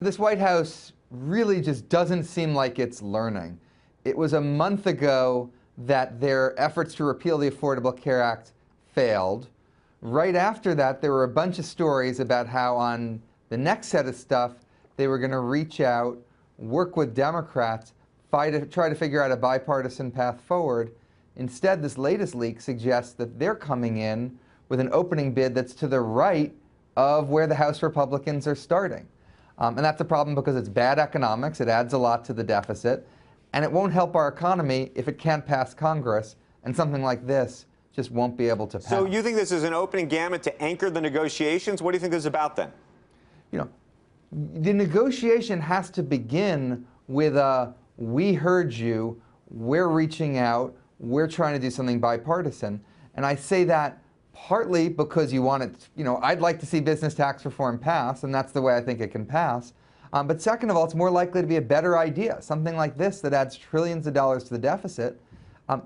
This White House really just doesn't seem like it's learning. It was a month ago that their efforts to repeal the Affordable Care Act failed. Right after that, there were a bunch of stories about how on the next set of stuff, they were going to reach out, work with Democrats, try to figure out a bipartisan path forward. Instead, this latest leak suggests that they're coming in with an opening bid that's to the right of where the House Republicans are starting. And that's a problem because it's bad economics, it adds a lot to the deficit, and it won't help our economy if it can't pass Congress, and something like this just won't be able to pass. So you think this is an opening gamut to anchor the negotiations? What do you think this is about then? You know, the negotiation has to begin with a, we heard you, we're reaching out, we're trying to do something bipartisan. And I say that partly because you want it, I'd like to see business tax reform pass, and that's the way I think it can pass. But second of all, it's more likely to be a better idea. Something like this that adds trillions of dollars to the deficit,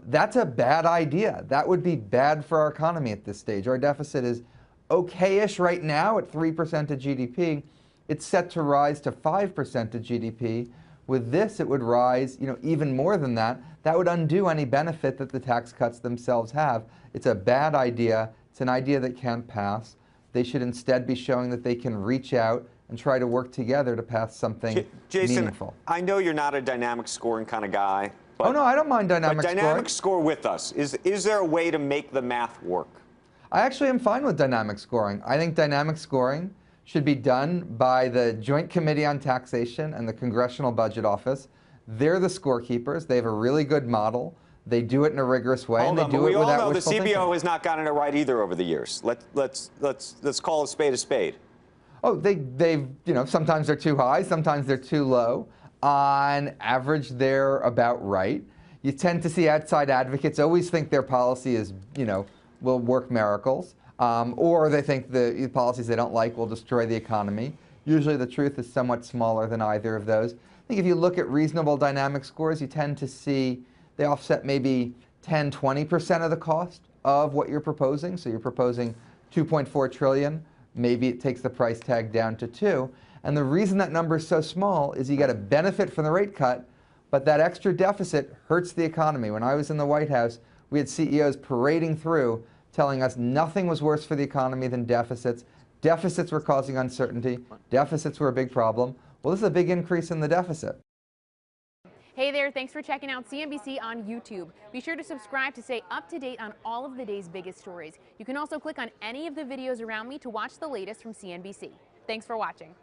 that's a bad idea. That would be bad for our economy at this stage. Our deficit is okay-ish right now at 3% of GDP. It's set to rise to 5% of GDP. With this, it would rise, even more than that. That would undo any benefit that the tax cuts themselves have. It's a bad idea. It's an idea that can't pass. They should instead be showing that they can reach out and try to work together to pass something Jason, meaningful. I know you're not a dynamic scoring kind of guy. But, oh, no, I don't mind dynamic scoring. But dynamic score with us. Is there a way to make the math work? I actually am fine with dynamic scoring. I think dynamic scoring should be done by the Joint Committee on Taxation and the Congressional Budget Office. They're the scorekeepers. They have a really good model. They do it in a rigorous way, and they do it without wishful thinking. We all know the CBO has not gotten it right either over the years. Let's call a spade a spade. Oh, they've sometimes they're too high, sometimes they're too low. On average, they're about right. You tend to see outside advocates always think their policy is, will work miracles, or they think the policies they don't like will destroy the economy. Usually the truth is somewhat smaller than either of those. I think if you look at reasonable dynamic scores, you tend to see they offset maybe 10, 20% of the cost of what you're proposing. So you're proposing $2.4 trillion. Maybe it takes the price tag down to 2. And the reason that number is so small is you get a benefit from the rate cut, but that extra deficit hurts the economy. When I was in the White House, we had CEOs parading through telling us nothing was worse for the economy than deficits. Deficits were causing uncertainty. Deficits were a big problem. Well, this is a big increase in the deficit. Hey there, thanks for checking out CNBC on YouTube. Be sure to subscribe to stay up to date on all of the day's biggest stories. You can also click on any of the videos around me to watch the latest from CNBC. Thanks for watching.